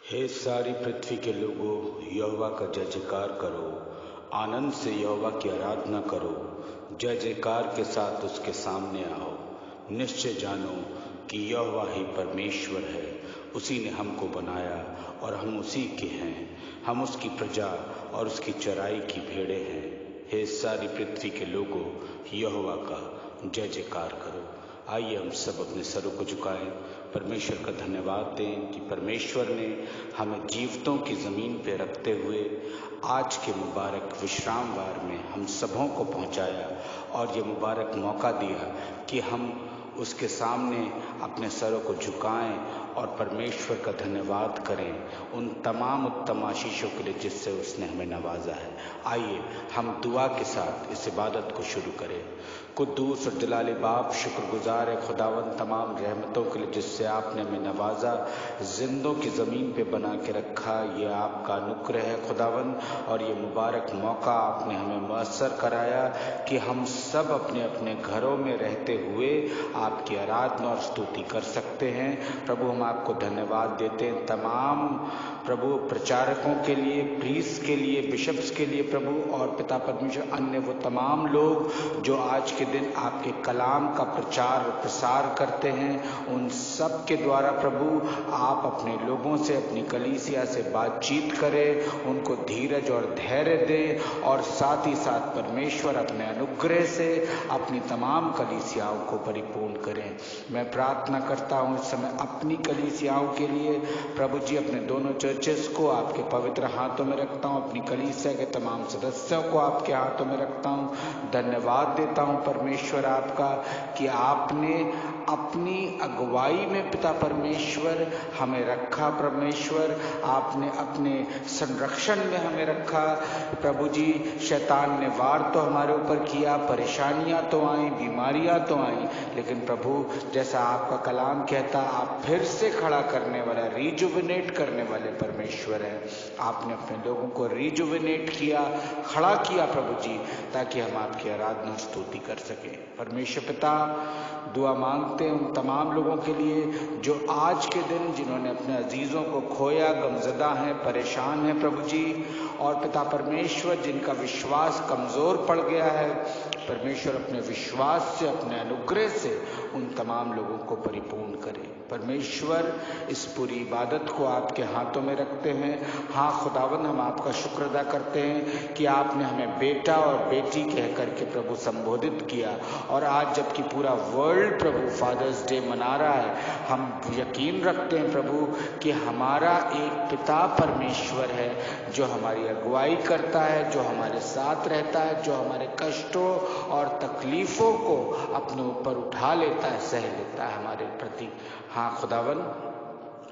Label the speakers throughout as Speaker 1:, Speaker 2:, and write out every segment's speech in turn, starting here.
Speaker 1: हे सारी पृथ्वी के लोगों, यहोवा का जय जयकार करो, आनंद से यहोवा की आराधना करो, जय जयकार के साथ उसके सामने आओ। निश्चय जानो कि यहोवा ही परमेश्वर है, उसी ने हमको बनाया और हम उसी के हैं। हम उसकी प्रजा और उसकी चराई की भेड़ें हैं। हे सारी पृथ्वी के लोगों, यहोवा का जय जयकार करो। आइए हम सब अपने सरों को झुकाएं, परमेश्वर का धन्यवाद दें कि परमेश्वर ने हमें जीवितों की ज़मीन पर रखते हुए आज के मुबारक विश्रामवार में हम सबों को पहुंचाया और ये मुबारक मौका दिया कि हम उसके सामने अपने सरों को झुकाएं और परमेश्वर का धन्यवाद करें उन तमाम उत्तम आशीषों के लिए जिससे उसने हमें नवाजा है। आइए हम दुआ के साथ इस इबादत को शुरू करें। कुद्दूस और जलाली बाप, शुक्रगुजार है खुदावन तमाम रहमतों के लिए जिससे आपने हमें नवाजा, जिंदों की ज़मीन पे बना के रखा। ये आपका अनुग्रह है खुदावन, और ये मुबारक मौका आपने हमें मैसर कराया कि हम सब अपने अपने घरों में रहते हुए आपकी आराधना और स्तुति कर सकते हैं। प्रभु, हम आपको धन्यवाद देते हैं तमाम प्रभु प्रचारकों के लिए, प्रीस्ट के लिए, बिशप्स के लिए प्रभु, और पिता परमेश्वर अन्य वो तमाम लोग जो आज के दिन आपके कलाम का प्रचार और प्रसार करते हैं। उन सब के द्वारा प्रभु आप अपने लोगों से, अपनी कलीसिया से बातचीत करें, उनको धीरज और धैर्य दें, और साथ ही साथ परमेश्वर अपने अनुग्रह से अपनी तमाम कलीसियाओं को परिपूर्ण करें। मैं प्रार्थना करता हूँ इस समय अपनी कलीसियाओं के लिए प्रभु जी, अपने दोनों चर्चेस को आपके पवित्र हाथों में रखता हूँ, अपनी कलीसिया के तमाम सदस्यों को आपके हाथों में रखता हूँ। धन्यवाद देता हूँ परमेश्वर आपका कि आपने अपनी अगुवाई में पिता परमेश्वर हमें रखा। परमेश्वर आपने अपने संरक्षण में हमें रखा। प्रभु जी, शैतान ने वार तो हमारे ऊपर किया, परेशानियां तो आई, बीमारियां तो आई, लेकिन प्रभु जैसा आपका कलाम कहता, आप फिर से खड़ा करने वाला, रिजुविनेट करने वाले परमेश्वर है। आपने अपने लोगों को रिजुविनेट किया, खड़ा किया प्रभु जी, ताकि हम आपकी आराधना स्तुति कर सकें। परमेश्वर पिता, दुआ मांगते हैं उन तमाम लोगों के लिए जो आज के दिन जिन्होंने अपने अजीज़ों को खोया, गमज़दा हैं, परेशान हैं प्रभु जी, और पिता परमेश्वर जिनका विश्वास कमज़ोर पड़ गया है, परमेश्वर अपने विश्वास से, अपने अनुग्रह से उन तमाम लोगों को परिपूर्ण करें। परमेश्वर, इस पूरी इबादत को आपके हाथों में रखते हैं। हाँ खुदावन, हम आपका शुक्र अदा करते हैं कि आपने हमें बेटा और बेटी कह करके प्रभु संबोधित किया, और आज जबकि पूरा वर्ल्ड प्रभु फादर्स डे मना रहा है, हम यकीन रखते हैं प्रभु कि हमारा एक पिता परमेश्वर है जो हमारी अगुवाई करता है, जो हमारे साथ रहता है, जो हमारे कष्टों और तकलीफ़ों को अपने ऊपर उठा लेता है, सह लेता है हमारे प्रति। हाँ खुदावन,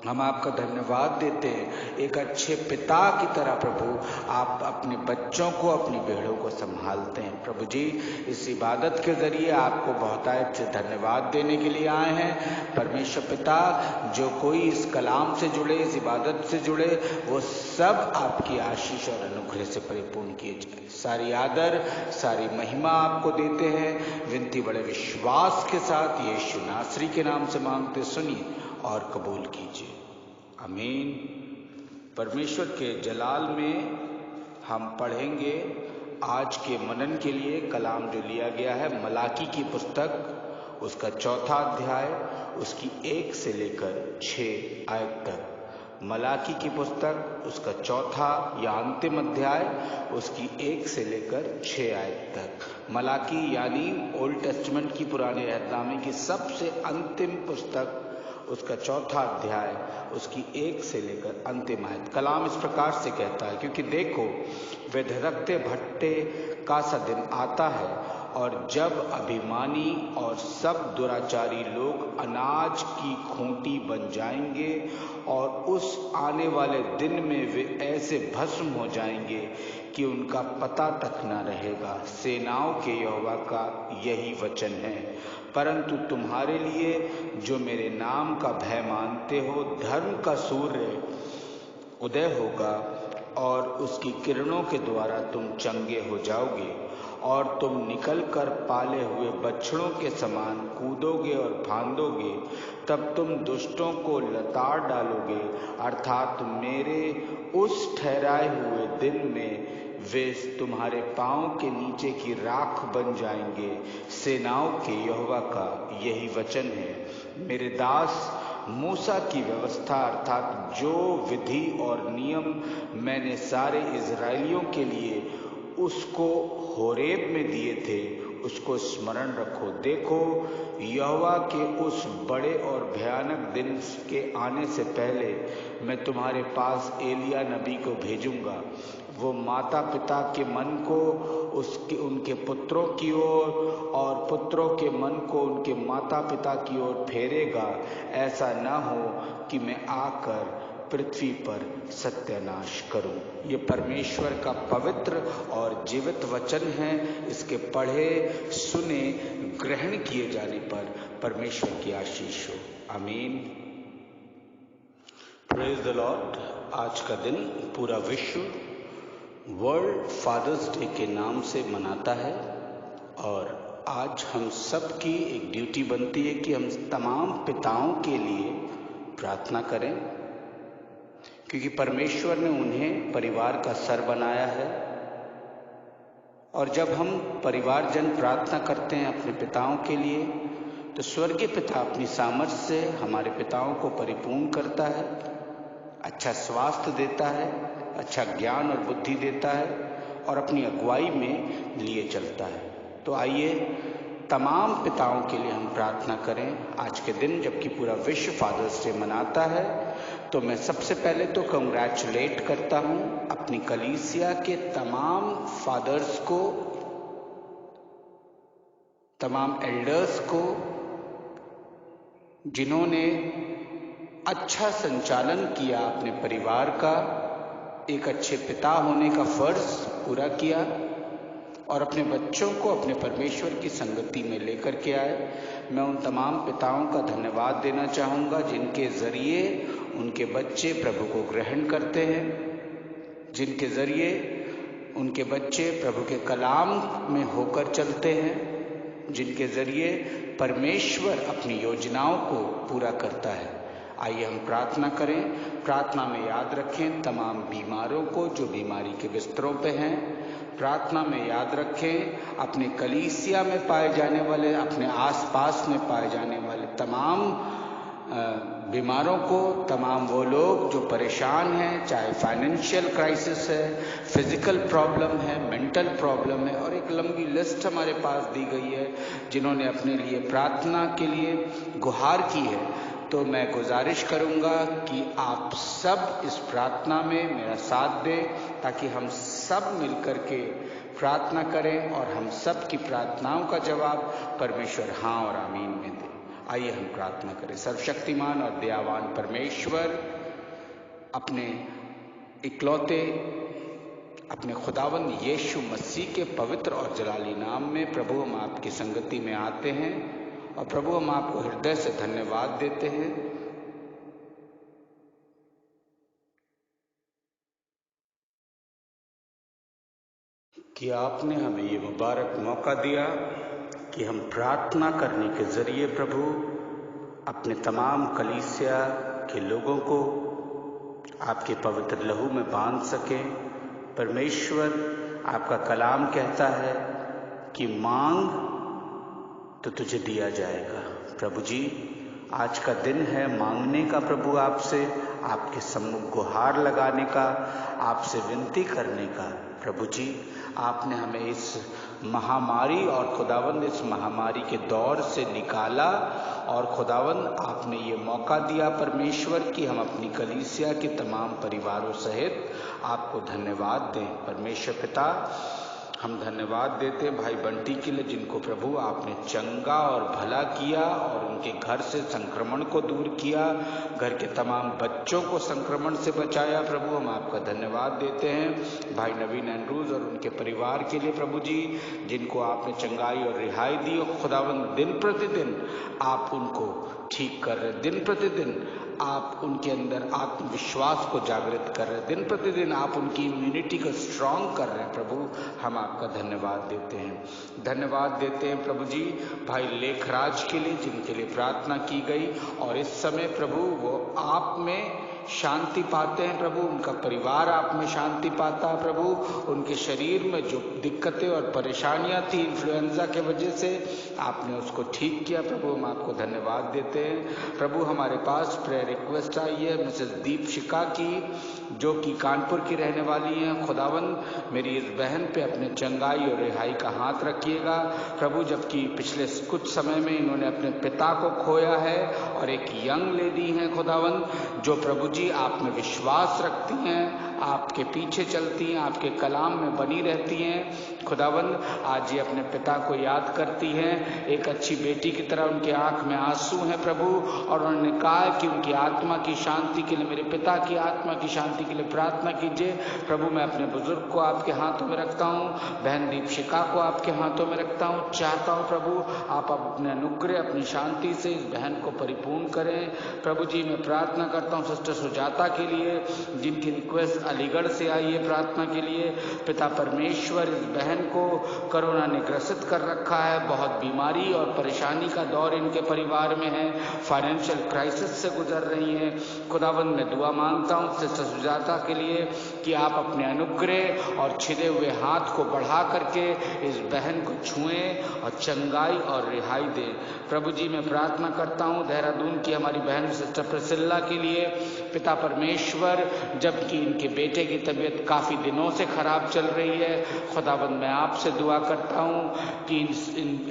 Speaker 1: हम आपका धन्यवाद देते हैं। एक अच्छे पिता की तरह प्रभु आप अपने बच्चों को, अपनी भेड़ों को संभालते हैं। प्रभु जी, इस इबादत के ज़रिए आपको बहुतायत से धन्यवाद देने के लिए आए हैं। परमेश्वर पिता, जो कोई इस कलाम से जुड़े, इस इबादत से जुड़े, वो सब आपकी आशीष और अनुग्रह से परिपूर्ण किए जाए। सारी आदर, सारी महिमा आपको देते हैं। विनती बड़े विश्वास के साथ यीशु नासरी के नाम से मांगते, सुनिए और कबूल कीजिए। आमीन। परमेश्वर के जलाल में हम पढ़ेंगे आज के मनन के लिए कलाम जो लिया गया है मलाकी की पुस्तक, उसका 4था अध्याय, उसकी 1 से लेकर 6 आयत तक। मलाकी की पुस्तक, उसका 4था या अंतिम अध्याय, उसकी 1 से लेकर 6 आयत तक। मलाकी यानी ओल्ड टेस्टमेंट की, पुराने अहदनामे की सबसे अंतिम पुस्तक, उसका 4था अध्याय, उसकी 1 से लेकर अंतिम आयत। कलाम इस प्रकार से कहता है, क्योंकि देखो वे धड़कते भट्टे का सा दिन आता है, और जब अभिमानी और सब दुराचारी लोग अनाज की खूंटी बन जाएंगे, और उस आने वाले दिन में वे ऐसे भस्म हो जाएंगे कि उनका पता तक न रहेगा। सेनाओं के यहोवा का यही वचन है। परंतु तुम्हारे लिए जो मेरे नाम का भय मानते हो, धर्म का सूर्य उदय होगा, और उसकी किरणों के द्वारा तुम चंगे हो जाओगे, और तुम निकलकर पाले हुए बछड़ों के समान कूदोगे और फांदोगे, तब तुम दुष्टों को लताड़ डालोगे, अर्थात मेरे उस ठहराए हुए दिन में वे तुम्हारे पांव के नीचे की राख बन जाएंगे। सेनाओं के यहोवा का यही वचन है। मेरे दास मूसा की व्यवस्था अर्थात जो विधि और नियम मैंने सारे इज़राइलियों के लिए उसको होरेब में दिए थे, उसको स्मरण रखो। देखो, यहोवा के उस बड़े और भयानक दिन के आने से पहले मैं तुम्हारे पास एलिया नबी को भेजूंगा। वो माता पिता के मन को उनके पुत्रों की ओर और पुत्रों के मन को उनके माता पिता की ओर फेरेगा। ऐसा न हो कि मैं आकर पृथ्वी पर सत्यानाश करूं। ये परमेश्वर का पवित्र और जीवित वचन है। इसके पढ़े सुने ग्रहण किए जाने पर परमेश्वर की आशीष हो। आमीन। Praise the Lord. आज का दिन पूरा विश्व वर्ल्ड फादर्स डे के नाम से मनाता है और आज हम सब की एक ड्यूटी बनती है कि हम तमाम पिताओं के लिए प्रार्थना करें, क्योंकि परमेश्वर ने उन्हें परिवार का सर बनाया है। और जब हम परिवारजन प्रार्थना करते हैं अपने पिताओं के लिए, तो स्वर्गीय पिता अपनी सामर्थ्य से हमारे पिताओं को परिपूर्ण करता है, अच्छा स्वास्थ्य देता है, अच्छा ज्ञान और बुद्धि देता है और अपनी अगुवाई में लिए चलता है। तो आइए तमाम पिताओं के लिए हम प्रार्थना करें आज के दिन, जबकि पूरा विश्व फादर्स डे मनाता है। तो मैं सबसे पहले तो कंग्रेचुलेट करता हूं अपनी कलीसिया के तमाम फादर्स को, तमाम एल्डर्स को, जिन्होंने अच्छा संचालन किया अपने परिवार का, एक अच्छे पिता होने का फर्ज पूरा किया और अपने बच्चों को अपने परमेश्वर की संगति में लेकर के आए। मैं उन तमाम पिताओं का धन्यवाद देना चाहूँगा जिनके ज़रिए उनके बच्चे प्रभु को ग्रहण करते हैं, जिनके ज़रिए उनके बच्चे प्रभु के कलाम में होकर चलते हैं, जिनके ज़रिए परमेश्वर अपनी योजनाओं को पूरा करता है। आइए हम प्रार्थना करें। प्रार्थना में याद रखें तमाम बीमारों को जो बीमारी के बिस्तरों पे हैं। प्रार्थना में याद रखें अपने कलीसिया में पाए जाने वाले, अपने आसपास में पाए जाने वाले तमाम बीमारों को, तमाम वो लोग जो परेशान हैं, चाहे फाइनेंशियल क्राइसिस है, फिजिकल प्रॉब्लम है, मेंटल प्रॉब्लम है, और एक लंबी लिस्ट हमारे पास दी गई है जिन्होंने अपने लिए प्रार्थना के लिए गुहार की है। तो मैं गुजारिश करूंगा कि आप सब इस प्रार्थना में मेरा साथ दें ताकि हम सब मिलकर के प्रार्थना करें और हम सब की प्रार्थनाओं का जवाब परमेश्वर हाँ और आमीन में दे। आइए हम प्रार्थना करें। सर्वशक्तिमान और दयावान परमेश्वर, अपने इकलौते अपने खुदावंद यीशु मसीह के पवित्र और जलाली नाम में प्रभु हम आपकी संगति में आते हैं और प्रभु हम आपको हृदय से धन्यवाद देते हैं कि आपने हमें ये मुबारक मौका दिया कि हम प्रार्थना करने के ज़रिए प्रभु अपने तमाम कलीसिया के लोगों को आपके पवित्र लहू में बांध सकें। परमेश्वर, आपका कलाम कहता है कि मांग तो तुझे दिया जाएगा। प्रभु जी, आज का दिन है मांगने का, प्रभु आपसे, आपके सम्मुख गुहार लगाने का, आपसे विनती करने का। प्रभु जी, आपने हमें इस महामारी और खुदावंद इस महामारी के दौर से निकाला और खुदावंद आपने ये मौका दिया परमेश्वर कि हम अपनी कलीसिया के तमाम परिवारों सहित आपको धन्यवाद दें। परमेश्वर पिता, हम धन्यवाद देते भाई बंटी के लिए जिनको प्रभु आपने चंगा और भला किया और उनके घर से संक्रमण को दूर किया, घर के तमाम बच्चों को संक्रमण से बचाया। प्रभु हम आपका धन्यवाद देते हैं भाई नवीन एंड्रूज और उनके परिवार के लिए प्रभु जी, जिनको आपने चंगाई और रिहाई दी। खुदावंद दिन प्रतिदिन आप उनको ठीक कर रहे, दिन प्रतिदिन आप उनके अंदर आत्मविश्वास को जागृत कर रहे, दिन प्रतिदिन आप उनकी इम्यूनिटी को स्ट्रांग कर रहे हैं। प्रभु हम आपका धन्यवाद देते हैं। धन्यवाद देते हैं प्रभु जी भाई लेखराज के लिए, जिनके लिए प्रार्थना की गई और इस समय प्रभु वो आप में शांति पाते हैं प्रभु, उनका परिवार आप में शांति पाता है प्रभु, उनके शरीर में जो दिक्कतें और परेशानियां थी इन्फ्लुएंजा के वजह से आपने उसको ठीक किया प्रभु, हम आपको धन्यवाद देते हैं प्रभु। हमारे पास प्रेयर रिक्वेस्ट आई है मिसेस दीपशिका की, जो कि कानपुर की रहने वाली हैं। खुदावंद मेरी इस बहन पे अपने चंगाई और रिहाई का हाथ रखिएगा प्रभु, जबकि पिछले कुछ समय में इन्होंने अपने पिता को खोया है और एक यंग लेडी हैं खुदावंद, जो प्रभु जी आप में विश्वास रखती हैं, आपके पीछे चलती हैं, आपके कलाम में बनी रहती हैं खुदावंद। आज ये अपने पिता को याद करती हैं, एक अच्छी बेटी की तरह उनके आंख में आंसू हैं प्रभु, और उन्होंने कहा कि उनकी आत्मा की शांति के लिए, मेरे पिता की आत्मा की शांति के लिए प्रार्थना कीजिए प्रभु। मैं अपने बुजुर्ग को आपके हाथों में रखता हूँ, बहन दीपशिका को आपके हाथों में रखता हूँ, चाहता हूँ प्रभु आप अपने अनुग्रह अपनी शांति से इस बहन को परिपूर्ण करें प्रभु जी। मैं प्रार्थना करता हूँ सिस्टर सुजाता के लिए, जिनकी रिक्वेस्ट अलीगढ़ से आई है प्रार्थना के लिए। पिता परमेश्वर इस बहन को कोरोना ने ग्रसित कर रखा है, बहुत बीमारी और परेशानी का दौर इनके परिवार में है, फाइनेंशियल क्राइसिस से गुजर रही हैं खुदावंद। मैं दुआ मांगता हूँ सिस्टर सुजाता के लिए कि आप अपने अनुग्रह और छिदे हुए हाथ को बढ़ा करके इस बहन को छुएं और चंगाई और रिहाई दें प्रभु जी। मैं प्रार्थना करता हूँ देहरादून की हमारी बहन सिस्टर प्रिसिल्ला के लिए, पिता परमेश्वर जबकि इनके बेटे की तबीयत काफ़ी दिनों से खराब चल रही है खुदावंद, मैं आपसे दुआ करता हूँ कि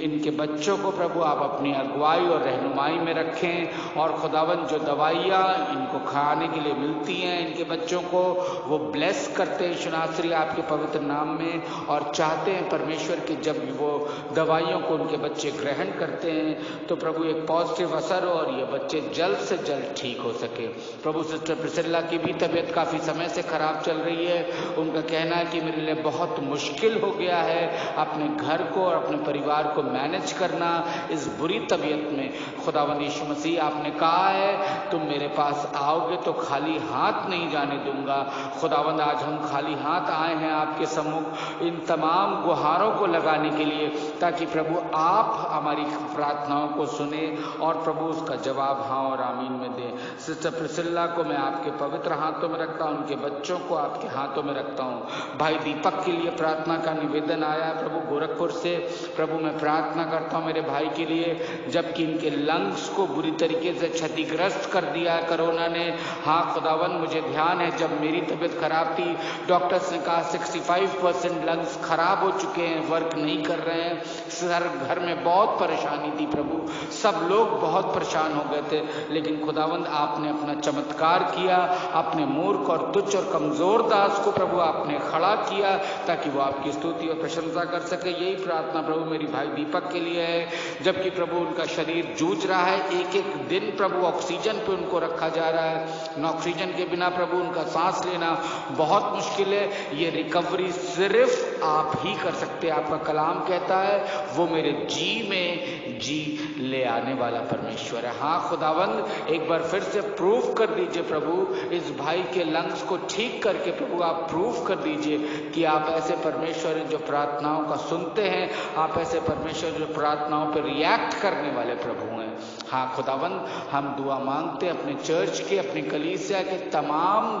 Speaker 1: इनके बच्चों को प्रभु आप अपनी अगुवाई और रहनुमाई में रखें, और खुदावंद जो दवाइयाँ इनको खाने के लिए मिलती हैं इनके बच्चों को, वो ब्लेस करते हैं शुनासरी आपके पवित्र नाम में, और चाहते हैं परमेश्वर कि जब वो दवाइयों को उनके बच्चे ग्रहण करते हैं तो प्रभु एक पॉजिटिव असर हो और ये बच्चे जल्द से जल्द ठीक हो सके प्रभु। सिस्टर प्रिसिल्ला की भी तबीयत काफ़ी समय से खराब चल रही है, उनका कहना है कि मेरे लिए बहुत मुश्किल हो गया है अपने घर को और अपने परिवार को मैनेज करना इस बुरी तबीयत में। खुदावंद यीशु मसीह आपने कहा है तुम मेरे पास आओगे तो खाली हाथ नहीं जाने दूंगा खुदावंद। आज हम खाली हाथ आए हैं आपके सम्मुख इन तमाम गुहारों को लगाने के लिए, ताकि प्रभु आप हमारी प्रार्थनाओं को सुने और प्रभु उसका जवाब हाँ और आमीन में दें। सिस्टर प्रिसिल्ला को मैं आपके पवित्र हाथों में रखता हूँ, उनके बच्चों को आपके हाथों में रखता हूँ। भाई दीपक के लिए प्रार्थना का निवेदन आया है प्रभु गोरखपुर से, प्रभु मैं प्रार्थना करता हूँ मेरे भाई के लिए, जबकि इनके लंग्स को बुरी तरीके से क्षतिग्रस्त कर दिया है कोरोना ने। हाँ खुदावन मुझे ध्यान है जब मेरी तबीयत खराब थी डॉक्टर्स ने कहा 65% लंग्स खराब हो चुके हैं, वर्क नहीं कर रहे हैं, सर घर में बहुत परेशानी थी प्रभु, सब लोग बहुत परेशान हो गए थे, लेकिन खुदावंद आपने अपना चमत्कार किया, अपने मूर्ख और तुच्छ और कमजोर दास को प्रभु आपने खड़ा किया ताकि वो आपकी स्तुति और प्रशंसा कर सके। यही प्रार्थना प्रभु मेरी भाई दीपक के लिए है, जबकि प्रभु उनका शरीर जूझ रहा है, एक एक दिन प्रभु ऑक्सीजन पे उनको रखा जा रहा है, ऑक्सीजन के बिना प्रभु उनका सांस लेना बहुत मुश्किल है। ये रिकवरी सिर्फ आप ही कर सकते हैं, आपका कलाम कहता है वो मेरे जी में जी ले आने वाला परमेश्वर है। हाँ खुदावंद एक बार फिर से प्रूव कर दीजिए प्रभु, इस भाई के लंग्स को ठीक करके प्रभु आप प्रूव कर दीजिए कि आप ऐसे परमेश्वर हैं जो प्रार्थनाओं का सुनते हैं, आप ऐसे परमेश्वर जो प्रार्थनाओं पर रिएक्ट करने वाले प्रभु हैं। हाँ खुदावंद हम दुआ मांगते हैं अपने चर्च के, अपनी कलीसिया के तमाम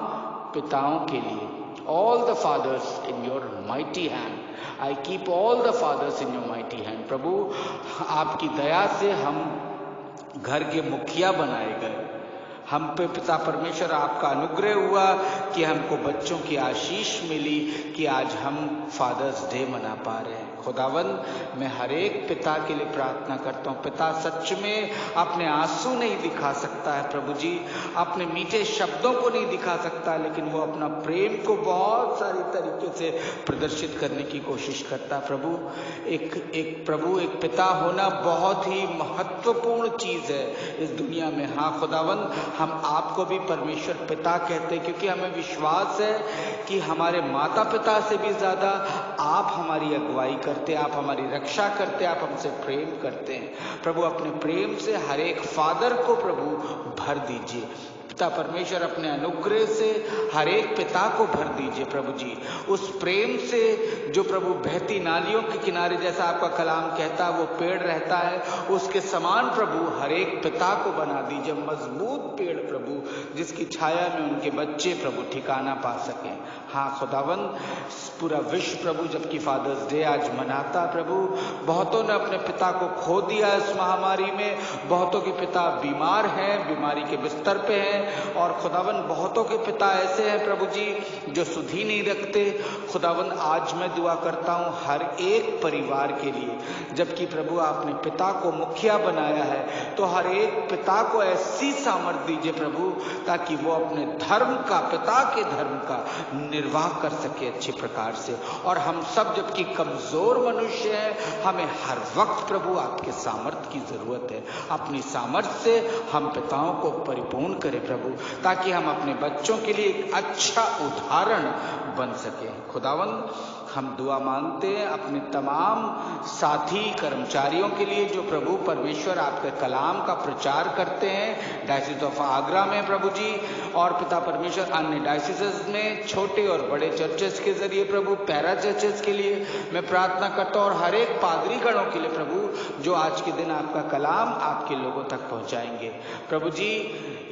Speaker 1: पिताओं के लिए, all the fathers in your mighty hand, I keep all the fathers in your mighty hand। प्रभु आपकी दया से हम घर के मुखिया बनाए गए, हम पे पिता परमेश्वर आपका अनुग्रह हुआ कि हमको बच्चों की आशीष मिली कि आज हम फादर्स डे मना पा रहे हैं। खुदावंद मैं हर एक पिता के लिए प्रार्थना करता हूँ, पिता सच में अपने आंसू नहीं दिखा सकता है प्रभु जी, अपने मीठे शब्दों को नहीं दिखा सकता, लेकिन वो अपना प्रेम को बहुत सारी तरीके से प्रदर्शित करने की कोशिश करता है प्रभु। एक पिता होना बहुत ही महत्वपूर्ण चीज़ है इस दुनिया में। हाँ खुदावंद हम आपको भी परमेश्वर पिता कहते हैं, क्योंकि हमें विश्वास है कि हमारे माता पिता से भी ज़्यादा आप हमारी अगुवाई करते हैं, आप हमारी रक्षा करते हैं, आप हमसे प्रेम करते हैं। प्रभु अपने प्रेम से हर एक फादर को प्रभु भर दीजिए, पिता परमेश्वर अपने अनुग्रह से हर एक पिता को भर दीजिए प्रभु जी। उस प्रेम से जो प्रभु बहती नालियों के किनारे, जैसा आपका कलाम कहता है, वो पेड़ रहता है, उसके समान प्रभु हर एक पिता को बना दीजिए मजबूत पेड़ प्रभु, जिसकी छाया में उनके बच्चे प्रभु ठिकाना पा सकें। हाँ खुदावन, पूरा विश्व प्रभु जबकि फादर्स डे आज मनाता प्रभु, बहुतों ने अपने पिता को खो दिया इस महामारी में, बहुतों के पिता बीमार हैं, बीमारी के बिस्तर पे हैं, और खुदावन बहुतों के पिता ऐसे हैं प्रभु जी जो सुधि नहीं रखते। खुदावन आज मैं दुआ करता हूँ हर एक परिवार के लिए, जबकि प्रभु आपने पिता को मुखिया बनाया है, तो हर एक पिता को ऐसी सामर्थ दीजिए प्रभु ताकि वो अपने धर्म का, पिता के धर्म का निर्वाह कर सके अच्छे प्रकार से। और हम सब जबकि कमजोर मनुष्य हैं, हमें हर वक्त प्रभु आपके सामर्थ्य की जरूरत है। अपनी सामर्थ्य से हम पिताओं को परिपूर्ण करें प्रभु, ताकि हम अपने बच्चों के लिए एक अच्छा उदाहरण बन सके। खुदावन, हम दुआ मांगते हैं अपने तमाम साथी कर्मचारियों के लिए जो प्रभु परमेश्वर आपके कलाम का प्रचार करते हैं डायसिस ऑफ आगरा में प्रभु जी, और पिता परमेश्वर अन्य डायसिस में छोटे और बड़े चर्चेस के जरिए प्रभु, पैरा चर्चेस के लिए मैं प्रार्थना करता हूँ, और हर एक पादरी गणों के लिए प्रभु जो आज के दिन आपका कलाम आपके लोगों तक पहुँचाएंगे। प्रभु जी,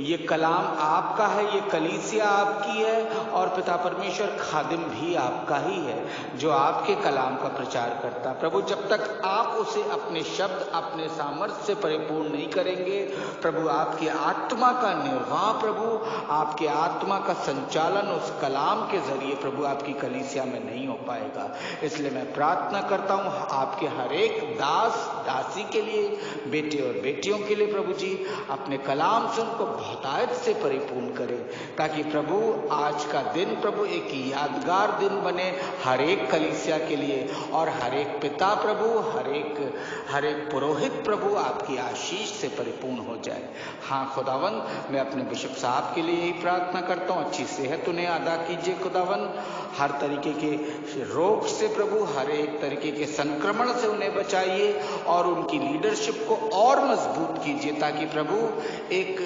Speaker 1: ये कलाम आपका है, ये कलीसिया आपकी है, और पिता परमेश्वर खादिम भी आपका ही है जो आपके कलाम का प्रचार करता। प्रभु, जब तक आप उसे अपने शब्द, अपने सामर्थ्य से परिपूर्ण नहीं करेंगे प्रभु, आपकी आत्मा का निर्वाह प्रभु, आपके आत्मा का संचालन उस कलाम के जरिए प्रभु आपकी कलीसिया में नहीं हो पाएगा। इसलिए मैं प्रार्थना करता हूँ आपके हर एक दास दासी के लिए, बेटे और बेटियों के लिए प्रभु जी, अपने कलाम से उनको बहुतायत से परिपूर्ण करें, ताकि प्रभु आज का दिन प्रभु एक यादगार दिन बने हर एक कलीसिया के लिए, और हर एक पिता प्रभु, हर एक पुरोहित प्रभु आपकी आशीष से परिपूर्ण हो जाए। हाँ खुदावन, मैं अपने बिशप साहब के लिए यही प्रार्थना करता हूँ, अच्छी सेहत उन्हें अदा कीजिए खुदावन, हर तरीके के रोग से प्रभु, हर एक तरीके के संक्रमण से उन्हें बचाइए, और उनकी लीडरशिप को और मजबूत कीजिए, ताकि प्रभु एक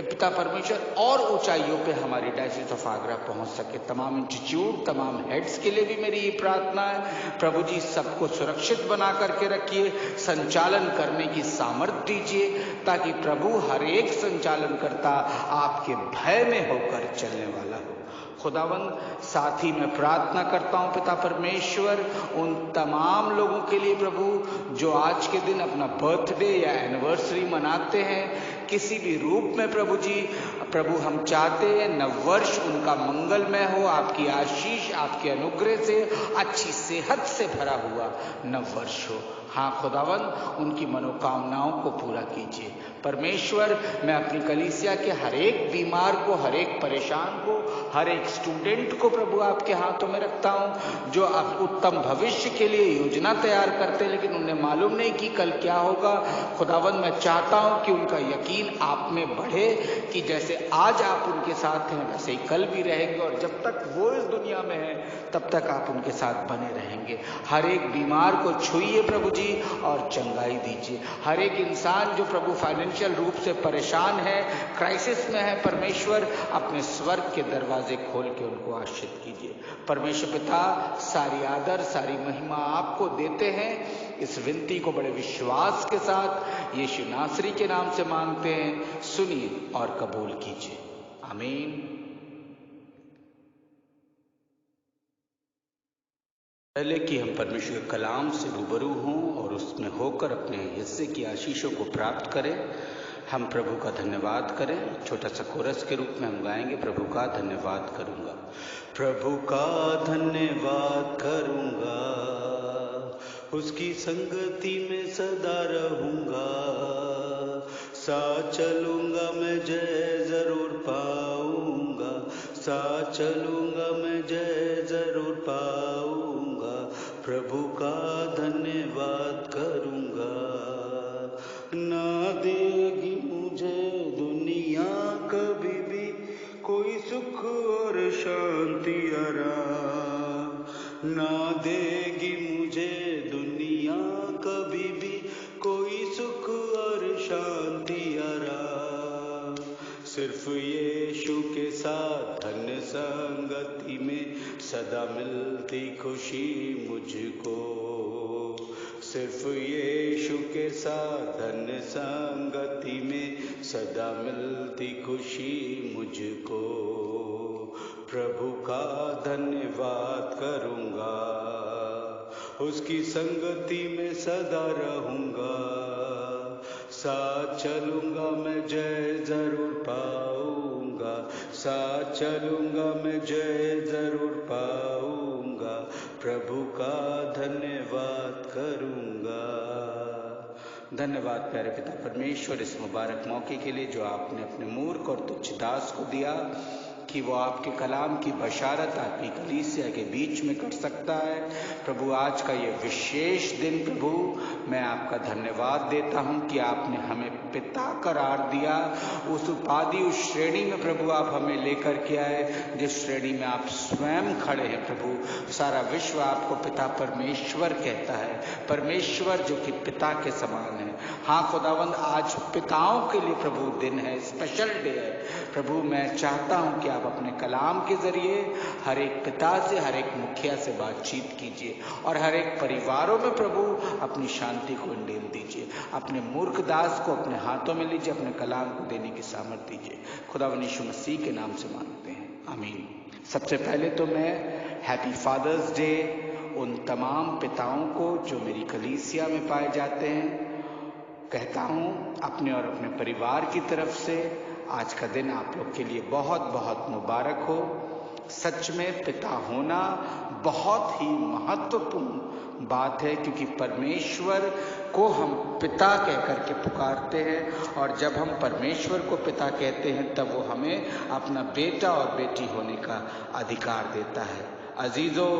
Speaker 1: पिता परमेश्वर और ऊंचाइयों पे हमारी डायसिस ऑफ आगरा पहुंच सके। तमाम इंस्टीट्यूट, तमाम हेड्स के लिए भी मेरी ये प्रार्थना है प्रभु जी, सबको सुरक्षित बना करके रखिए, संचालन करने की सामर्थ्य दीजिए, ताकि प्रभु हर एक संचालन करता आपके भय में होकर चलने वाला हो। खुदावन, साथ ही मैं प्रार्थना करता हूँ पिता परमेश्वर उन तमाम लोगों के लिए प्रभु जो आज के दिन अपना बर्थडे या एनिवर्सरी मनाते हैं किसी भी रूप में प्रभु जी। प्रभु, हम चाहते हैं नववर्ष उनका मंगलमय हो, आपकी आशीष, आपके अनुग्रह से अच्छी सेहत से भरा हुआ नववर्ष हो। हाँ खुदावन, उनकी मनोकामनाओं को पूरा कीजिए परमेश्वर। मैं अपनी कलीसिया के हर एक बीमार को, हर एक परेशान को, हर एक स्टूडेंट को प्रभु आपके हाथों में रखता हूँ, जो आप उत्तम भविष्य के लिए योजना तैयार करते हैं लेकिन उन्हें मालूम नहीं कि कल क्या होगा। खुदावन, मैं चाहता हूँ कि उनका यकीन आप में बढ़े, कि जैसे आज आप उनके साथ हैं वैसे ही कल भी रहेंगे, और जब तक वो इस दुनिया में है तब तक आप उनके साथ बने रहेंगे। हर एक बीमार को छुइए प्रभु जी और चंगाई दीजिए। हर एक इंसान जो प्रभु फाइनेंशियल रूप से परेशान है, क्राइसिस में है, परमेश्वर अपने स्वर्ग के दरवाजे खोल के उनको आशीर्वाद कीजिए। परमेश्वर पिता, सारी आदर, सारी महिमा आपको देते हैं। इस विनती को बड़े विश्वास के साथ यीशु नासरी के नाम से मांगते हैं, सुनिए और कबूल कीजिए। आमीन। पहले कि हम परमेश्वर के कलाम से रूबरू हों और उसमें होकर अपने हिस्से की आशीषों को प्राप्त करें, हम प्रभु का धन्यवाद करें। छोटा सा कोरस के रूप में हम गाएंगे, प्रभु का धन्यवाद करूंगा, प्रभु का धन्यवाद करूंगा, उसकी संगति में सदा रहूंगा, साथ चलूंगा मैं जय जरूर पाऊंगा, साथ चलूंगा मैं जय जरूर पाऊंगा, प्रभु का धन्यवाद करूंगा। ना देगी मुझे दुनिया कभी भी कोई सुख और शांति आराम, ना देगी मुझे दुनिया कभी भी कोई सुख और शांति आराम, सिर्फ ये साथ धन्य संगति में सदा मिलती खुशी मुझको। सिर्फ यीशु के साथ धन्य संगति में सदा मिलती खुशी मुझको। प्रभु का धन्यवाद करूँगा, उसकी संगति में सदा रहूँगा। साथ चलूँगा मैं जय जरूर पाऊँगा, साथ चलूँगा मैं जय जरूर पाऊँगा। प्रभु का धन्यवाद करूँगा। धन्यवाद प्यारे पिता परमेश्वर इस मुबारक मौके के लिए जो आपने अपने मूर्ख और तुच्छ दास को दिया कि वो आपके कलाम की बशारत आपकी कलीसिया के बीच में कर सकता है। प्रभु आज का ये विशेष दिन प्रभु मैं आपका धन्यवाद देता हूँ कि आपने हमें पिता करार दिया। उस उपाधि उस श्रेणी में प्रभु आप हमें लेकर के आए जिस श्रेणी में आप स्वयं खड़े हैं। प्रभु सारा विश्व आपको पिता परमेश्वर कहता है, परमेश्वर जो कि पिता के समान है। हाँ खुदावंद आज पिताओं के लिए प्रभु दिन है, स्पेशल डे है। प्रभु मैं चाहता हूँ कि आप अपने कलाम के जरिए हर एक पिता से हर एक मुखिया से बातचीत कीजिए और हर एक परिवारों में प्रभु अपनी शांति को इंडेल दीजिए। अपने मूर्ख दास को अपने हाथों में लीजिए, अपने कलाम को देने की सामर्थ दीजिए। खुदावंद यीशु मसीह के नाम से मांगते हैं, आमीन। सबसे पहले तो मैं हैप्पी फादर्स डे उन तमाम पिताओं को जो मेरी कलीसिया में पाए जाते हैं कहता हूँ अपने और अपने परिवार की तरफ से। आज का दिन आप लोग के लिए बहुत बहुत मुबारक हो। सच में पिता होना बहुत ही महत्वपूर्ण बात है क्योंकि परमेश्वर को हम पिता कह करके पुकारते हैं और जब हम परमेश्वर को पिता कहते हैं तब वो हमें अपना बेटा और बेटी होने का अधिकार देता है। अजीजों,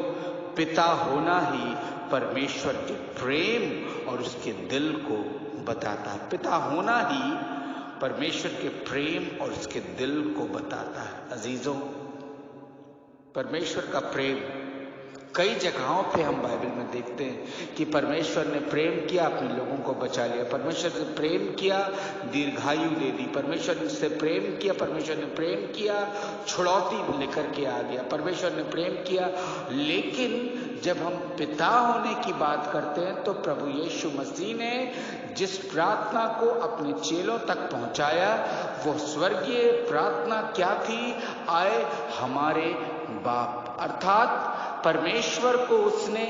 Speaker 1: पिता होना ही परमेश्वर के प्रेम और उसके दिल को बताता है। पिता होना ही परमेश्वर के प्रेम और उसके दिल को बताता है। अजीजों, परमेश्वर का प्रेम कई जगहों पे हम बाइबल में देखते हैं कि परमेश्वर ने प्रेम किया, अपने लोगों को बचा लिया। परमेश्वर ने प्रेम किया, दीर्घायु दे दी। परमेश्वर ने प्रेम किया, परमेश्वर ने प्रेम किया, छुड़ौती लेकर के आ गया। परमेश्वर ने प्रेम किया। लेकिन जब हम पिता होने की बात करते हैं तो प्रभु यीशु मसीह ने जिस प्रार्थना को अपने चेलों तक पहुंचाया वो स्वर्गीय प्रार्थना क्या थी? आए हमारे बाप, अर्थात परमेश्वर को उसने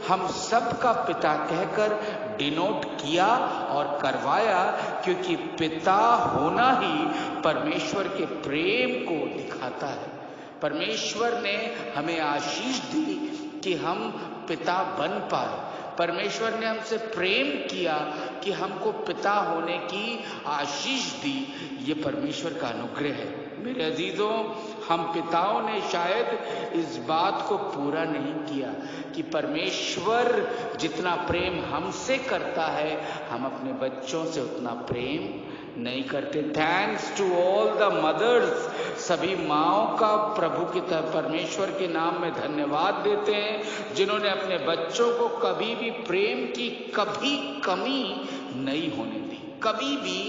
Speaker 1: हम सब का पिता कहकर डिनोट किया और करवाया क्योंकि पिता होना ही परमेश्वर के प्रेम को दिखाता है। परमेश्वर ने हमें आशीष दी कि हम पिता बन पाए। परमेश्वर ने हमसे प्रेम किया कि हमको पिता होने की आशीष दी। ये परमेश्वर का अनुग्रह है। मेरे अजीजों, हम पिताओं ने शायद इस बात को पूरा नहीं किया कि परमेश्वर जितना प्रेम हमसे करता है हम अपने बच्चों से उतना प्रेम नहीं करते। Thanks to all the mothers, सभी माओं का प्रभु की तरफ परमेश्वर के नाम में धन्यवाद देते हैं जिन्होंने अपने बच्चों को कभी भी प्रेम की कभी कमी नहीं होने दी, कभी भी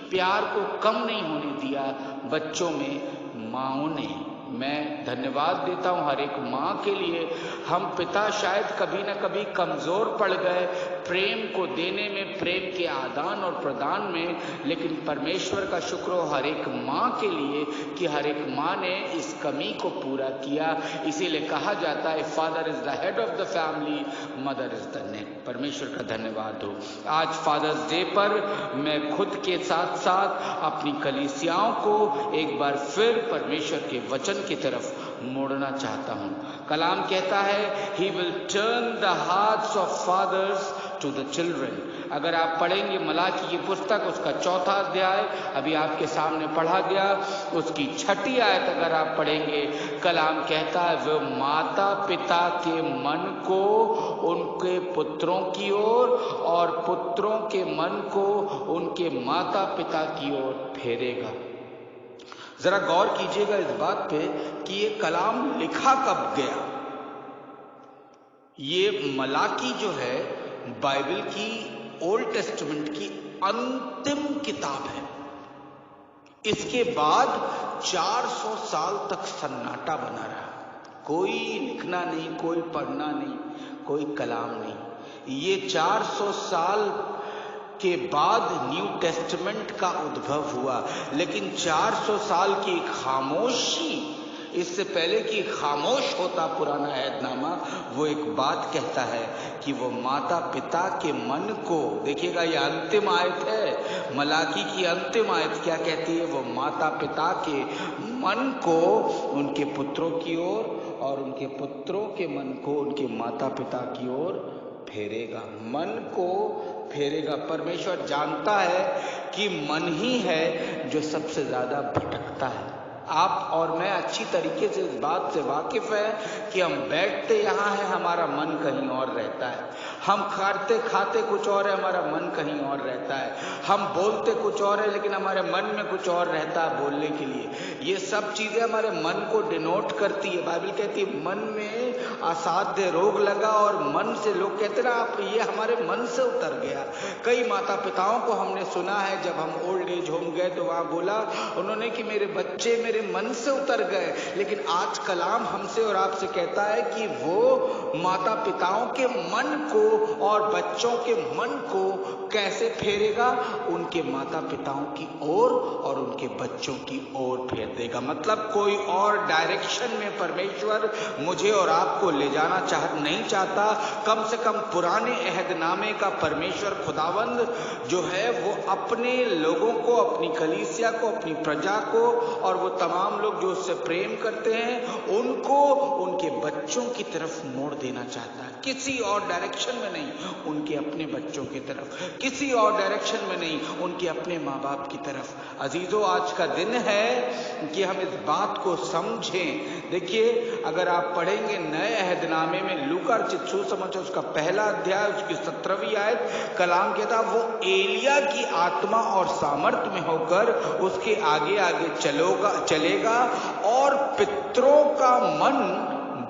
Speaker 1: प्यार को कम नहीं होने दिया बच्चों में माओं ने। मैं धन्यवाद देता हूँ हर एक माँ के लिए। हम पिता शायद कभी ना कभी कमज़ोर पड़ गए प्रेम को देने में, प्रेम के आदान और प्रदान में, लेकिन परमेश्वर का शुक्र हो हर एक माँ के लिए कि हर एक माँ ने इस कमी को पूरा किया। इसीलिए कहा जाता है father is the head of the family, mother is the neck. परमेश्वर का धन्यवाद हो। आज फादर्स डे पर मैं खुद के साथ साथ अपनी कलीसियाओं को एक बार फिर परमेश्वर के वचन की तरफ मोड़ना चाहता हूं। कलाम कहता है he will turn the hearts of fathers to the children. अगर आप पढ़ेंगे मलाकी की पुस्तक उसका 4था अध्याय अभी आपके सामने पढ़ा गया, उसकी 6ठी आयत अगर आप पढ़ेंगे, कलाम कहता है वह माता पिता के मन को उनके पुत्रों की ओर और पुत्रों के मन को उनके माता पिता की ओर फेरेगा। जरा गौर कीजिएगा इस बात पे कि ये कलाम लिखा कब गया। ये मलाकी जो है बाइबल की ओल्ड टेस्टमेंट की अंतिम किताब है। इसके बाद 400 साल तक सन्नाटा बना रहा, कोई लिखना नहीं, कोई पढ़ना नहीं, कोई कलाम नहीं। ये 400 साल के बाद न्यू टेस्टमेंट का उद्भव हुआ, लेकिन 400 साल की खामोशी, इससे पहले कि खामोश होता पुराना ऐहदनामा, वो एक बात कहता है कि वो माता पिता के मन को, देखिएगा ये अंतिम आयत है, मलाकी की अंतिम आयत क्या कहती है, वो माता पिता के मन को उनके पुत्रों की ओर और उनके पुत्रों के मन को उनके माता पिता की ओर फेरेगा, मन को फेरेगा। परमेश्वर जानता है कि मन ही है जो सबसे ज्यादा भटकता है। आप और मैं अच्छी तरीके से इस बात से वाकिफ है कि हम बैठते यहाँ हैं, हमारा मन कहीं और रहता है, हम खाते खाते कुछ और है, हमारा मन कहीं और रहता है, हम बोलते कुछ और है, लेकिन हमारे मन में कुछ और रहता है बोलने के लिए। ये सब चीजें हमारे मन को डिनोट करती है। बाइबल कहती है मन में असाध्य रोग लगा, और मन से लोग कहते ना आप, ये हमारे मन से उतर गया। कई माता पिताओं को हमने सुना है, जब हम ओल्ड एज होम गए तो वहां बोला उन्होंने कि मेरे बच्चे मेरे मन से उतर गए। लेकिन आज कलाम हमसे और आपसे कहता है कि वो माता पिताओं के मन को और बच्चों के मन को कैसे फेरेगा, उनके माता पिताओं की ओर और उनके बच्चों की ओर फेर देगा। मतलब कोई और डायरेक्शन में परमेश्वर मुझे और आपको ले जाना नहीं चाहता। कम से कम पुराने अहदनामे का परमेश्वर खुदावंद जो है वो अपने लोगों को, अपनी कलीसिया को, अपनी प्रजा को और वो तमाम लोग जो उससे प्रेम करते हैं उनको उनके बच्चों की तरफ मोड़ देना चाहता है, किसी और डायरेक्शन में नहीं, उनके अपने बच्चों की तरफ, किसी और डायरेक्शन में नहीं, उनके अपने माँ बाप की तरफ। अजीजों, आज का दिन है कि हम इस बात को समझें। देखिए, अगर आप पढ़ेंगे नए अहदनामे में लूका रचित सुसमाचार उसका पहला अध्याय उसकी 17वीं आयत, कलाम कहता वो एलिया की आत्मा और सामर्थ में होकर उसके आगे आगे चलेगा और पितरों का मन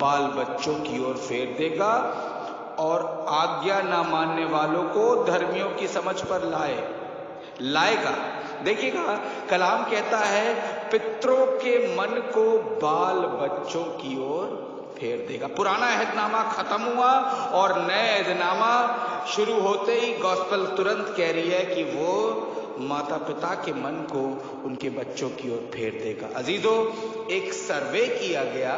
Speaker 1: बाल बच्चों की ओर फेर देगा और आज्ञा ना मानने वालों को धर्मियों की समझ पर लाएगा। देखिएगा, कलाम कहता है पितरों के मन को बाल बच्चों की ओर फेर देगा। पुराना अहदनामा खत्म हुआ और नया अहदनामा शुरू होते ही गॉस्पेल तुरंत कह रही है कि वो माता पिता के मन को उनके बच्चों की ओर फेर देगा। अजीजों, एक सर्वे किया गया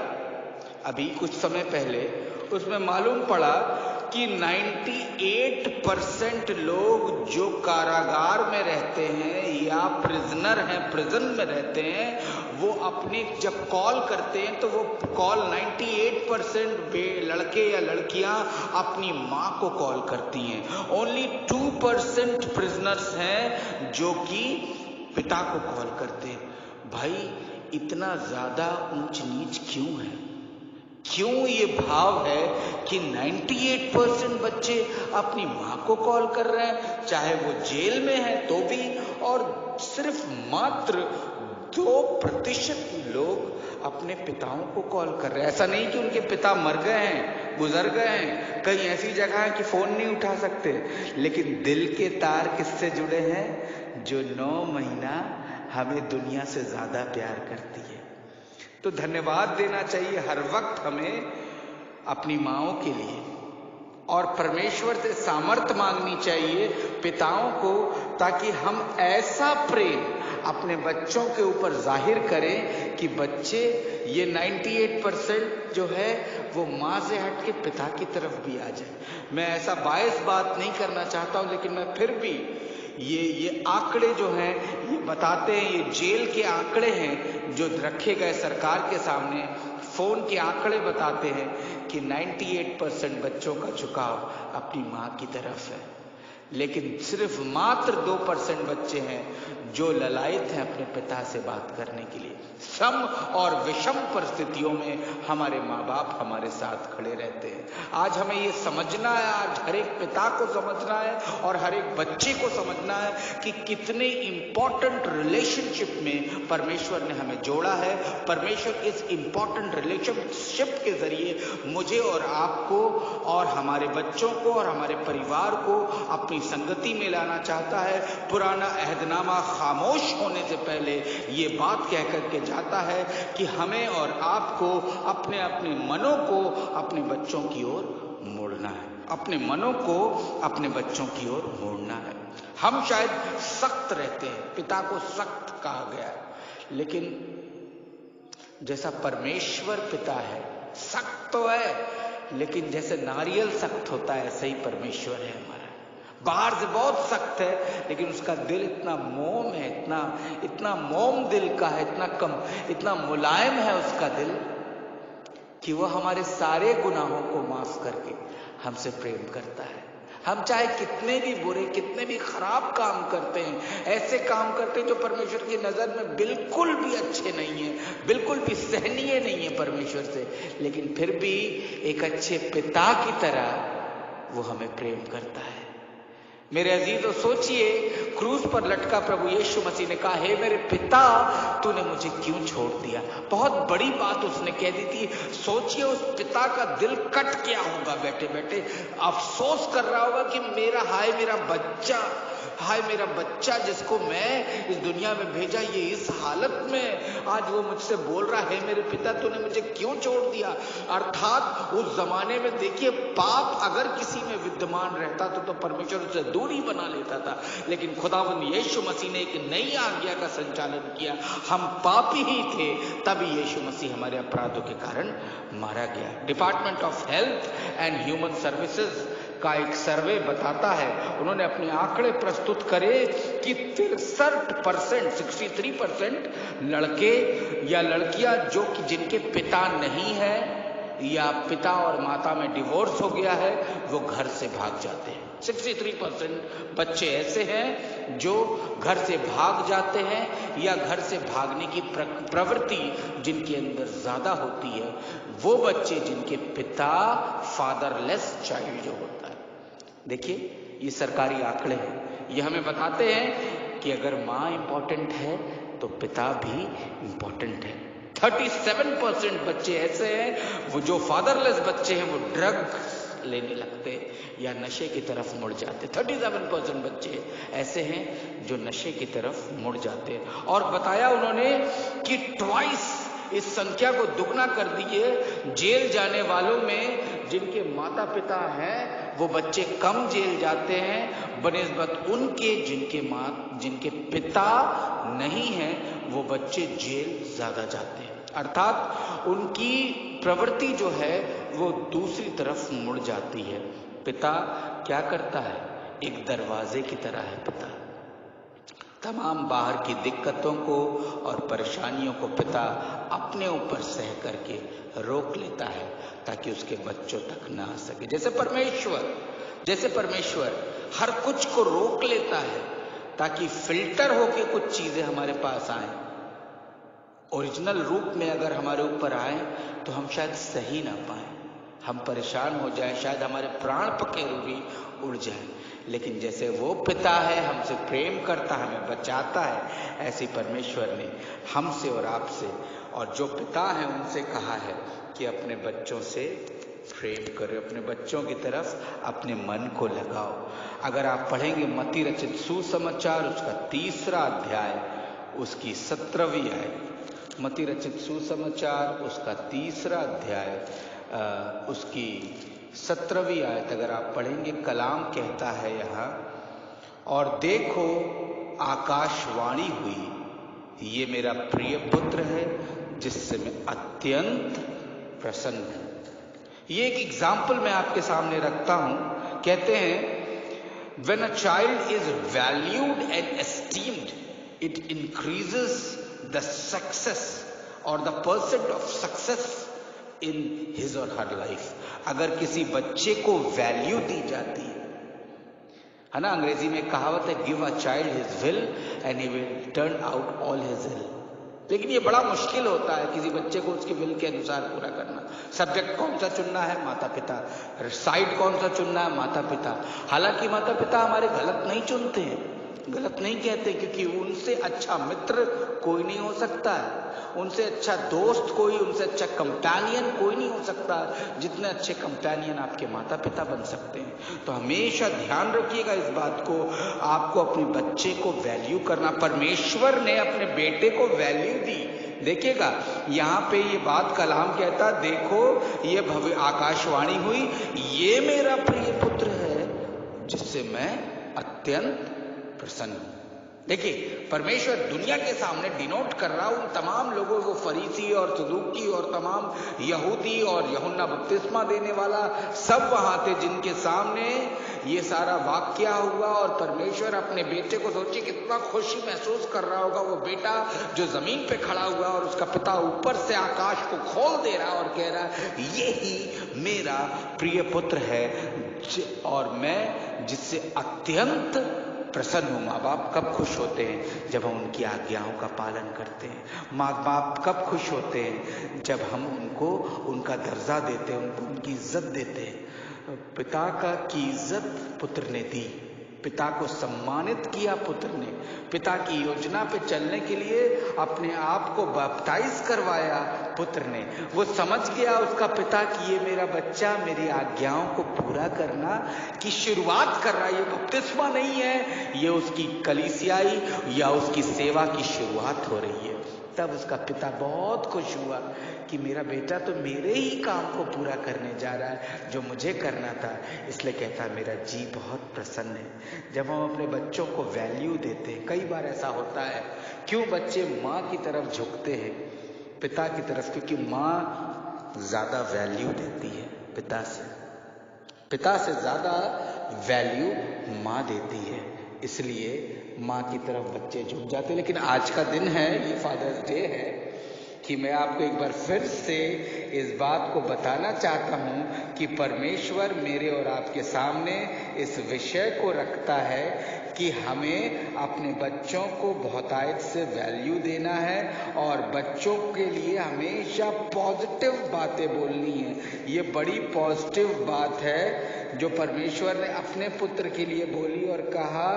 Speaker 1: अभी कुछ समय पहले, उसमें मालूम पड़ा कि 98% लोग जो कारागार में रहते हैं या प्रिजनर हैं, प्रिजन में रहते हैं, वो अपने जब कॉल करते हैं तो वो कॉल 98% लड़के या लड़कियां अपनी माँ को कॉल करती हैं। ओनली 2% प्रिजनर्स हैं जो कि पिता को कॉल करते हैं। भाई, इतना ज्यादा ऊंच नीच क्यों है? क्यों ये भाव है कि 98% बच्चे अपनी माँ को कॉल कर रहे हैं, चाहे वो जेल में है तो भी, और सिर्फ मात्र 2% लोग अपने पिताओं को कॉल कर रहे हैं। ऐसा नहीं कि उनके पिता मर गए हैं, गुजर गए हैं, कई ऐसी जगह है कि फोन नहीं उठा सकते, लेकिन दिल के तार किससे जुड़े हैं? जो 9 महीना हमें दुनिया से ज्यादा प्यार करती है। तो धन्यवाद देना चाहिए हर वक्त हमें अपनी माँओं के लिए, और परमेश्वर से सामर्थ्य मांगनी चाहिए पिताओं को, ताकि हम ऐसा प्रेम अपने बच्चों के ऊपर जाहिर करें कि बच्चे, ये 98% जो है वो माँ से हट के पिता की तरफ भी आ जाए। मैं ऐसा बायस बात नहीं करना चाहता हूँ, लेकिन मैं फिर भी ये आंकड़े जो हैं ये बताते हैं, ये जेल के आंकड़े हैं जो रखे गए सरकार के सामने, फोन के आंकड़े बताते हैं कि 98% बच्चों का झुकाव अपनी माँ की तरफ है, लेकिन सिर्फ मात्र 2% बच्चे हैं जो ललायत हैं अपने पिता से बात करने के लिए। सम और विषम परिस्थितियों में हमारे माँ बाप हमारे साथ खड़े रहते हैं। आज हमें ये समझना है, आज हर एक पिता को समझना है और हर एक बच्चे को समझना है कि कितने इंपॉर्टेंट रिलेशनशिप में परमेश्वर ने हमें जोड़ा है। परमेश्वर इस इंपॉर्टेंट रिलेशनशिप के जरिए मुझे और आपको और हमारे बच्चों को और हमारे परिवार को अपनी अपनी संगति में लाना चाहता है। पुराना अहदनामा खामोश होने से पहले ये बात कह करके जाता है कि हमें और आपको अपने अपने मनों को अपने बच्चों की ओर मोड़ना है, अपने मनों को अपने बच्चों की ओर मोड़ना है। हम शायद सख्त रहते हैं, पिता को सख्त कहा गया है, लेकिन जैसा परमेश्वर पिता है, सख्त तो है लेकिन जैसे नारियल सख्त होता है ऐसे ही परमेश्वर है हमारा। बाहर से बहुत सख्त है लेकिन उसका दिल इतना मोम है, इतना मोम दिल का है, इतना मुलायम है उसका दिल कि वह हमारे सारे गुनाहों को माफ करके हमसे प्रेम करता है। हम चाहे कितने भी बुरे, कितने भी खराब काम करते हैं, ऐसे काम करते हैं जो परमेश्वर की नजर में बिल्कुल भी अच्छे नहीं है, बिल्कुल भी सहनीय नहीं है परमेश्वर से, लेकिन फिर भी एक अच्छे पिता की तरह वो हमें प्रेम करता है। मेरे अजीजों, सोचिए, क्रूस पर लटका प्रभु यीशु मसीह ने कहा, हे मेरे पिता, तूने मुझे क्यों छोड़ दिया। बहुत बड़ी बात उसने कह दी थी। सोचिए उस पिता का दिल कट गया होगा, बैठे बैठे अफसोस कर रहा होगा कि हाय मेरा बच्चा जिसको मैं इस दुनिया में भेजा, ये इस हालत में आज वो मुझसे बोल रहा है, मेरे पिता तूने मुझे क्यों छोड़ दिया। अर्थात उस जमाने में देखिए, पाप अगर किसी में विद्यमान रहता तो परमेश्वर उससे दूरी बना लेता था, लेकिन खुदावंद यीशु मसीह ने एक नई आज्ञा का संचालन किया। हम पापी ही थे, तभी यीशु मसीह हमारे अपराधों के कारण मारा गया। Department of health and human services का एक सर्वे बताता है, उन्होंने अपने आंकड़े प्रस्तुत करे कि 63% लड़के या लड़कियां जो कि जिनके पिता नहीं है या पिता और माता में डिवोर्स हो गया है, वो घर से भाग जाते हैं। 63% बच्चे ऐसे हैं जो घर से भाग जाते हैं या घर से भागने की प्रवृत्ति जिनके अंदर ज्यादा होती है, वो बच्चे जिनके पिता फादरलेस चाइल्ड जो होता है। देखिए, ये सरकारी आंकड़े हैं, ये हमें बताते हैं कि अगर माँ इंपॉर्टेंट है तो पिता भी इंपॉर्टेंट है। 37% बच्चे ऐसे हैं वो जो फादरलेस बच्चे हैं वो ड्रग्स लेने लगते हैं या नशे की तरफ मुड़ जाते। 37% बच्चे ऐसे हैं जो नशे की तरफ मुड़ जाते हैं। और बताया उन्होंने कि ट्वाइस इस संख्या को दुगना कर दिए, जेल जाने वालों में जिनके माता पिता हैं वो बच्चे कम जेल जाते हैं बनिस्बत उनके जिनके पिता नहीं हैं, वो बच्चे जेल ज्यादा जाते हैं। अर्थात उनकी प्रवृत्ति जो है वो दूसरी तरफ मुड़ जाती है। पिता क्या करता है? एक दरवाजे की तरह है पिता। तमाम बाहर की दिक्कतों को और परेशानियों को पिता अपने ऊपर सह करके रोक लेता है ताकि उसके बच्चों तक ना आ सके। जैसे परमेश्वर हर कुछ को रोक लेता है ताकि फिल्टर होके कुछ चीजें हमारे पास आए, ओरिजिनल रूप में अगर हमारे ऊपर आए तो हम शायद सही ना पाए, हम परेशान हो जाए, शायद हमारे प्राण पखेरु भी उड़ जाए। लेकिन जैसे वो पिता है, हमसे प्रेम करता है, हमें बचाता है, ऐसी परमेश्वर ने हमसे और आपसे और जो पिता है उनसे कहा है कि अपने बच्चों से प्रेम करो, अपने बच्चों की तरफ अपने मन को लगाओ। अगर आप पढ़ेंगे मत्ती रचित सुसमाचार उसका 3 अध्याय उसकी 17वीं आयत, मत्ती रचित सुसमाचार उसका 3 अध्याय उसकी 17वीं आयत अगर आप पढ़ेंगे, कलाम कहता है यहाँ, और देखो आकाशवाणी हुई, ये मेरा प्रिय पुत्र है जिससे मैं अत्यंत प्रसन्न हूं। ये एक एग्जाम्पल मैं आपके सामने रखता हूं। कहते हैं when a child is valued and esteemed, it increases the success or the percent of success in his or her life। अगर किसी बच्चे को वैल्यू दी जाती है ना, अंग्रेजी में कहावत है give a child his will and he will turn out all his will. लेकिन ये बड़ा मुश्किल होता है किसी बच्चे को उसके विल के अनुसार पूरा करना। सब्जेक्ट कौन सा चुनना है? माता पिता। साइड कौन सा चुनना है? माता पिता। हालांकि माता पिता हमारे गलत नहीं चुनते हैं, गलत नहीं कहते, क्योंकि उनसे अच्छा मित्र कोई नहीं हो सकता है, उनसे अच्छा दोस्त कोई, उनसे अच्छा कंपेनियन कोई नहीं हो सकता, जितने अच्छे कंपेनियन आपके माता पिता बन सकते हैं। तो हमेशा ध्यान रखिएगा इस बात को, आपको अपने बच्चे को वैल्यू करना। परमेश्वर ने अपने बेटे को वैल्यू दी। देखिएगा यहाँ पे ये बात कलाम कहता, देखो ये भव्य आकाशवाणी हुई, ये मेरा प्रिय पुत्र है जिससे मैं अत्यंत प्रसन्न हूं। देखिए परमेश्वर दुनिया के सामने डिनोट कर रहा उन तमाम लोगों को, फरीसी और सदूकी और तमाम यहूदी और यूहन्ना बपतिस्मा देने वाला सब वहां थे, जिनके सामने ये सारा वाक्या हुआ। और परमेश्वर अपने बेटे को, सोचिए कितना खुशी महसूस कर रहा होगा वो बेटा जो जमीन पे खड़ा हुआ और उसका पिता ऊपर से आकाश को खोल दे रहा और कह रहा ये ही मेरा प्रिय पुत्र है और मैं जिससे अत्यंत प्रसन्न हूं। माँ बाप कब खुश होते हैं? जब हम उनकी आज्ञाओं का पालन करते हैं। माँ बाप कब खुश होते हैं? जब हम उनको उनका दर्जा देते हैं, उनको उनकी इज्जत देते हैं। पिता की इज्जत पुत्र ने दी, पिता को सम्मानित किया पुत्र ने, पिता की योजना पे चलने के लिए अपने आप को बैप्टाइज करवाया पुत्र ने। वो समझ गया उसका पिता कि ये मेरा बच्चा मेरी आज्ञाओं को पूरा करना की शुरुआत कर रहा है, ये बपतिस्मा नहीं है, ये उसकी कलीसियाई या उसकी सेवा की शुरुआत हो रही है। तब उसका पिता बहुत खुश हुआ कि मेरा बेटा तो मेरे ही काम को पूरा करने जा रहा है जो मुझे करना था। इसलिए कहता मेरा जी बहुत प्रसन्न है। जब हम अपने बच्चों को वैल्यू देते हैं, कई बार ऐसा होता है, क्यों बच्चे माँ की तरफ झुकते हैं पिता की तरफ? क्योंकि माँ ज्यादा वैल्यू देती है पिता से ज्यादा वैल्यू माँ देती है, इसलिए माँ की तरफ बच्चे झुक जाते हैं। लेकिन आज का दिन है, ये फादर्स डे है, कि मैं आपको एक बार फिर से इस बात को बताना चाहता हूं कि परमेश्वर मेरे और आपके सामने इस विषय को रखता है कि हमें अपने बच्चों को बहुतायत से वैल्यू देना है और बच्चों के लिए हमेशा पॉजिटिव बातें बोलनी है। ये बड़ी पॉजिटिव बात है जो परमेश्वर ने अपने पुत्र के लिए बोली और कहा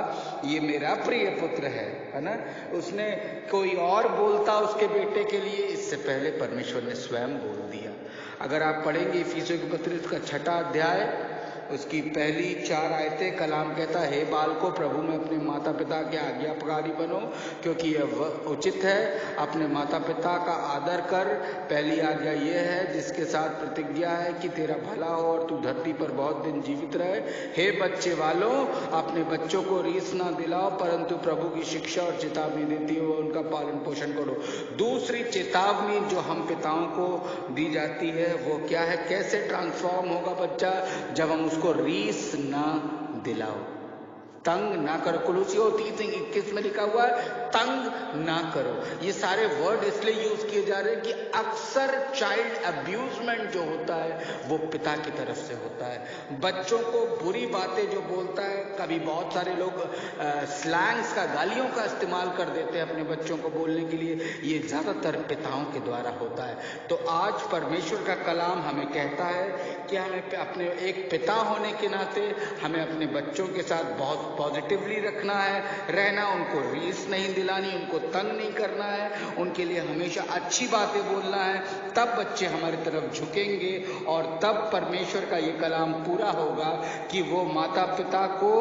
Speaker 1: ये मेरा प्रिय पुत्र है ना। उसने कोई और बोलता उसके बेटे के लिए, इससे पहले परमेश्वर ने स्वयं बोल दिया। अगर आप पढ़ेंगे इफिसियों के पत्र उसका 6वां अध्याय, उसकी पहली 4 आयतें, कलाम कहता है, हे बालकों प्रभु में अपने माता पिता के आज्ञाकारी बनो, क्योंकि यह उचित है। अपने माता पिता का आदर कर। पहली आज्ञा यह है जिसके साथ प्रतिज्ञा है कि तेरा भला हो और तू धरती पर बहुत दिन जीवित रहे। हे बच्चे वालों, अपने बच्चों को रीस ना दिलाओ, परंतु प्रभु की शिक्षा और चेतावनी देती हो उनका पालन पोषण करो। दूसरी चेतावनी जो हम पिताओं को दी जाती है वो क्या है? कैसे ट्रांसफॉर्म होगा बच्चा? जब हम उसको रीस ना दिलाओ, तंग ना करो। कुलूसियों 3:21 में लिखा हुआ है तंग ना करो। ये सारे वर्ड इसलिए यूज किए जा रहे हैं कि अक्सर चाइल्ड अब्यूजमेंट जो होता है वो पिता की तरफ से होता है। बच्चों को बुरी बातें जो बोलता है, कभी बहुत सारे लोग स्लैंग्स का, गालियों का इस्तेमाल कर देते हैं अपने बच्चों को बोलने के लिए, ये ज्यादातर पिताओं के द्वारा होता है। तो आज परमेश्वर का कलाम हमें कहता है कि हमें अपने एक पिता होने के नाते हमें अपने बच्चों के साथ बहुत पॉजिटिवली रखना है, रहना, उनको रीस नहीं दिलानी, उनको तंग नहीं करना है, उनके लिए हमेशा अच्छी बातें बोलना है। तब बच्चे हमारी तरफ झुकेंगे और तब परमेश्वर का ये कलाम पूरा होगा कि वो माता पिता को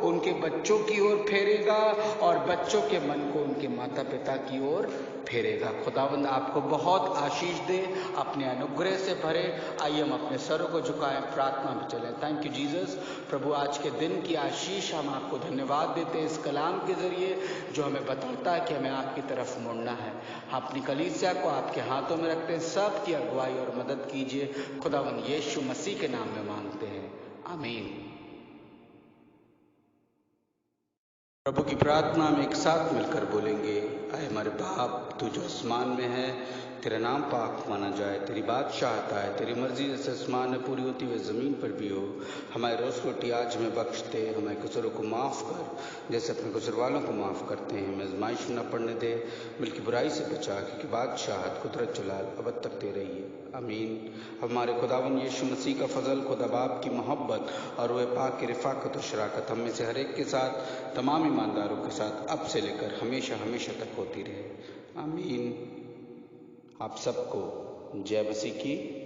Speaker 1: उनके बच्चों की ओर फेरेगा और बच्चों के मन को उनके माता पिता की ओर फेरेगा। खुदावंद आपको बहुत आशीष दे, अपने अनुग्रह से भरे। आइए हम अपने सरों को झुकाएं, प्रार्थना में चलें। Thank you Jesus. प्रभु आज के दिन की आशीष हम आपको धन्यवाद देते हैं इस कलाम के जरिए जो हमें बताता है कि हमें आपकी तरफ मुड़ना है। अपनी कलीसिया को आपके हाथों में रखते हैं, सबकी अगुवाई और मदद कीजिए। खुदावंद यीशु मसीह के नाम में मांगते हैं, आमीन। प्रभु की प्रार्थना में एक साथ मिलकर बोलेंगे। आए हमारे बाप, तू जो आसमान में है, तेरा नाम पाक माना जाए, तेरी बादशाहत आए, तेरी मर्जी जैसे आसमान में पूरी होती हुई ज़मीन पर भी हो। हमारे रोज़ रोटी आज हमें बख्श दे, हमारे कसूरों को माफ़ कर जैसे अपने कसूर वालों को माफ़ करते हैं। हमें आज़माइश न पड़ने दे बल्कि बुराई से बचा, क्योंकि बादशाहत कुदरत जलाल अब तक दे रही है। आमीन। हमारे खुदावन यीशु मसीह का फजल, खुदा बाप की मोहब्बत और वह पाक की रिफ़ाक़त और शराकत हम में से हर एक के साथ, तमाम ईमानदारों के साथ अब से लेकर हमेशा हमेशा तक होती रहे। आमीन। आप सबको जय मसीह की।